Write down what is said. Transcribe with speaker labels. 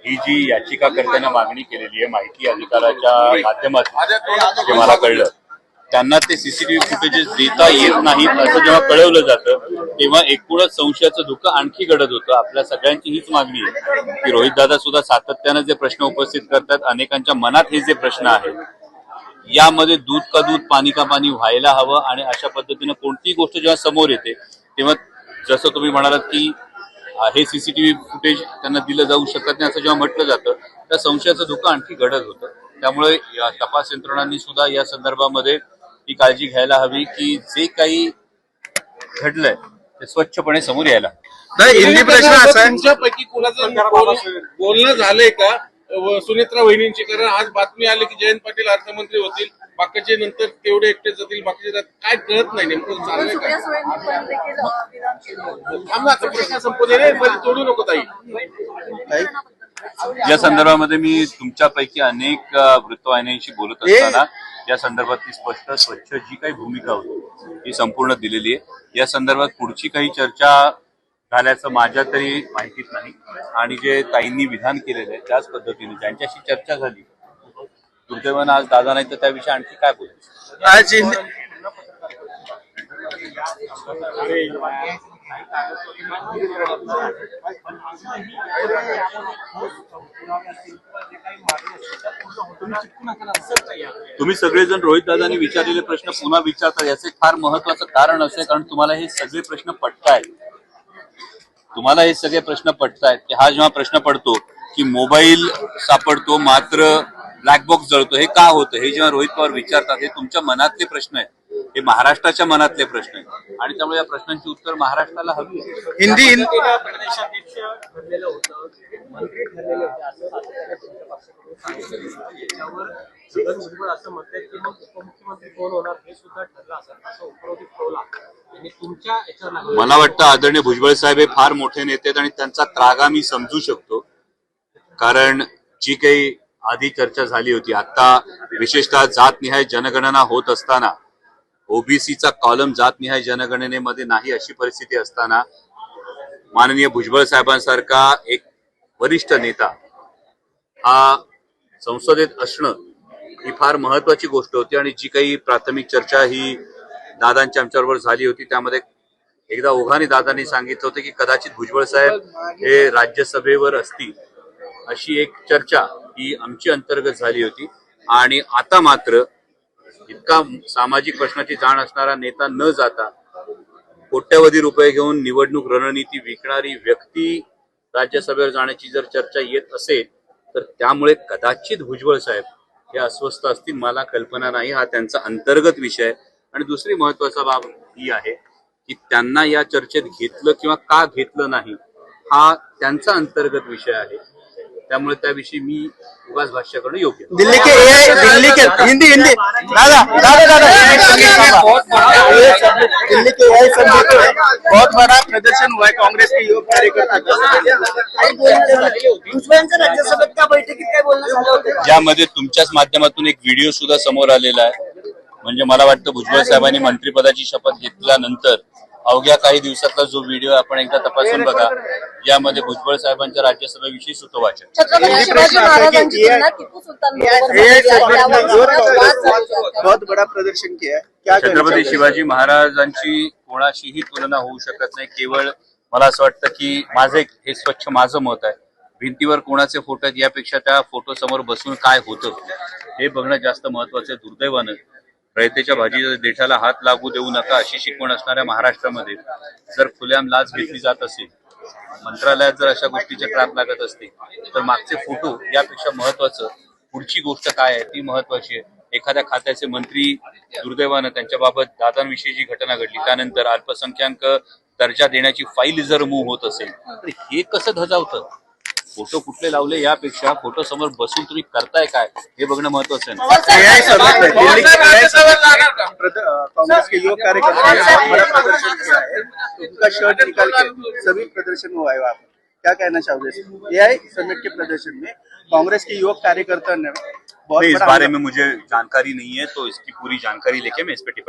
Speaker 1: ही जी याचिकाकर्त्यांना मागणी केलेली आहे माहिती अधिकाराच्या माध्यमातून जे मला कळलं, त्यांना ते सीसीटीव्ही फुटेजेस देता येत नाहीत असं जेव्हा कळवलं जातं तेव्हा एकूणच संशयाचं धुकं आणखी घडत होतं. आपल्या सगळ्यांची हीच मागणी आहे की रोहित दादा सुद्धा सातत्यानं जे प्रश्न उपस्थित करतात, अनेकांच्या मनात हे जे प्रश्न आहेत, यामध्ये दूध का दूध पाणी का पाणी व्हायला हवं. आणि अशा पद्धतीनं कोणतीही गोष्ट जेव्हा समोर येते तेव्हा जसं तुम्ही म्हणालात की हे सीसीटीव्ही फुटेज त्यांना दिलं जाऊ शकत नाही असं जेव्हा म्हटलं जातं, त्या संशयाचं धोका आणखी घडत होतं. त्यामुळे या तपास यंत्रणांनी सुद्धा या संदर्भामध्ये ही काळजी घ्यायला हवी की जे काही घडलंय ते स्वच्छपणे समोर यायला.
Speaker 2: हिंदी प्रश्न असा आहे,
Speaker 3: तुमच्यापैकी कुणाचं बोलणं झालंय का सुनेत्रा वहिनींची? कारण आज बातमी आली की जयंत पाटील अर्थमंत्री होतील, बाकीचे नंतर तेवढे एकटे जातील, बाकीचे काय कळत नाही नेमकं चाललंय का? प्रश्न संपवले रे, तोडू नको ताई.
Speaker 1: या संदर्भामध्ये मी तुमच्यापैकी अनेक वृत्तवाहिन्यांशी बोलत असताना या संदर्भातली स्पष्ट स्वच्छ जी काही भूमिका होती ती संपूर्ण दिलेली आहे. या संदर्भात पुढची काही चर्चा झाल्याचं माझ्या तरी माहितीत नाही. आणि जे ताईंनी विधान केलेलं आहे त्याच पद्धतीने ज्यांच्याशी चर्चा झाली, दुर्दैवानं आज दादा नाही तर त्याविषयी आणखी काय बोलायचं.
Speaker 2: आज
Speaker 1: तुम्ही सगळेजण रोहित दादांनी विचारलेले प्रश्न पुन्हा विचारता, याचं एक फार महत्वाचं कारण असं आहे कारण तुम्हाला हे सगळे प्रश्न पटतायत. तुम्हाला हे सगळे प्रश्न पटतायत की हा जेव्हा प्रश्न पडतो की मोबाईल सापडतो मात्र ब्लॅक बॉक्स जळतो, हे का होतं, हे जेव्हा रोहित पवार विचारतात, हे तुमच्या मनातले प्रश्न आहेत, हे महाराष्ट्राच्या मनातले प्रश्न आहेत. आणि त्यामुळे या प्रश्नांची उत्तर महाराष्ट्राला हवी आहे.
Speaker 2: हिंदी
Speaker 4: असं म्हणतात की मग उपमुख्यमंत्री कोण होणार हे सुद्धा ठरलं असेल असं उपरोधिक टोला आणि तुमच्या याच्यावर
Speaker 1: मला वाटतं आदरणीय भुजबळ साहेब हे फार मोठे नेते आहेत आणि त्यांचा त्रागा मी समजू शकतो. कारण जी काही आधी चर्चा झाली होती, आता विशेषतः जातनिहाय जनगणना होत असताना, ओबीसीचा कॉलम जातनिहाय जनगणनेमध्ये नाही अशी परिस्थिती असताना, माननीय भुजबळ साहेबांसारखा एक वरिष्ठ नेता हा संसदेत असणं ही फार महत्वाची गोष्ट होती. आणि जी काही प्राथमिक चर्चा ही दादांच्या आमच्याबरोबर झाली होती त्यामध्ये एकदा ओघाने दादांनी सांगितलं होतं की कदाचित भुजबळ साहेब हे राज्यसभेवर असतील अशी एक चर्चा ही आमची अंतर्गत झाली होती. आणि आता मात्र इतका सामाजिक प्रश्नाची जाण असणारा नेता न जाता कोट्यवधी रुपये घेऊन निवडणूक रणनीती विकणारी व्यक्ती राज्यसभेवर जाण्याची जर चर्चा येत असेल तर त्यामुळे कदाचित भुजबळ साहेब हे अस्वस्थ असतील, मला कल्पना नाही. हा त्यांचा अंतर्गत विषय आहे. आणि दुसरी महत्वाचा बाब ही आहे की त्यांना या चर्चेत घेतलं किंवा का घेतलं नाही हा त्यांचा अंतर्गत विषय आहे. त्यामुळे त्याविषयी मी उगाच भाष्य करणं योग्य.
Speaker 2: दिल्ली के हिंदी हिंदी दादा दादा दादा दिल्ली के एआई समिति में बहुत बड़ा प्रदर्शन हुआ है कांग्रेस के युवक कार्यकर्ता
Speaker 1: ज्यामध्ये तुमच्याच माध्यमातून एक व्हिडिओ सुद्धा समोर आलेला आहे. म्हणजे मला वाटतं भुजबळ साहेबांनी मंत्रिपदाची शपथ घेतल्यानंतर अवघ्या काही दिवसातला जो व्हिडिओ आपण एकदा तपासून बघा, यामध्ये भुजबळ साहेबांच्या राज्यसभेविषयी सुतोवाचन.
Speaker 2: बहुत बड़ा प्रदर्शन किया है. क्या
Speaker 1: छत्रपती शिवाजी महाराजांची कोणाशीही तुलना होऊ शकत नाही. केवळ मला असं वाटतं की माझं हे स्वच्छ माझं मत आहे, भिंतीवर कोणाचे फोटो आहेत यापेक्षा त्या फोटो समोर बसून काय होतं हे बघणं जास्त महत्वाचं आहे. दुर्दैवानं रयतेच्या भाजी देठाला हात लागू देऊ नका अशी शिकवण असणाऱ्या महाराष्ट्रामध्ये जर खुलेआम लाच घेतली जात असेल, मंत्रालयात जर अशा गोष्टीचे ट्रॅप लागत असतील तर मागचे फोटो यापेक्षा महत्वाचं पुढची गोष्ट काय आहे ती महत्वाची आहे. एखाद्या खात्याचे मंत्री दुर्दैवानं त्यांच्याबाबत दादांविषयी जी घटना घडली त्यानंतर अल्पसंख्याक दर्जा देण्याची फाईल जर मूव्ह होत असेल तर हे कसं धजावतं. फोटो कुठले लावले यापेक्षा फोटो समोर बसून तुम्ही करताय काय हे बघणं महत्वाचं आहे.
Speaker 2: कांग्रेस के युवक कार्यकर्ता ने बड़ा प्रदर्शन किया है, उनका शर्ट निकाल के सभी प्रदर्शन हुआ है वहाँ पर. क्या कहना चाहोगे एआई समिट के प्रदर्शन में कांग्रेस के युवक कार्यकर्ता ने
Speaker 1: इस बारे में मुझे जानकारी नहीं है, तो इसकी पूरी जानकारी लेके मैं इस पे टिप्पणी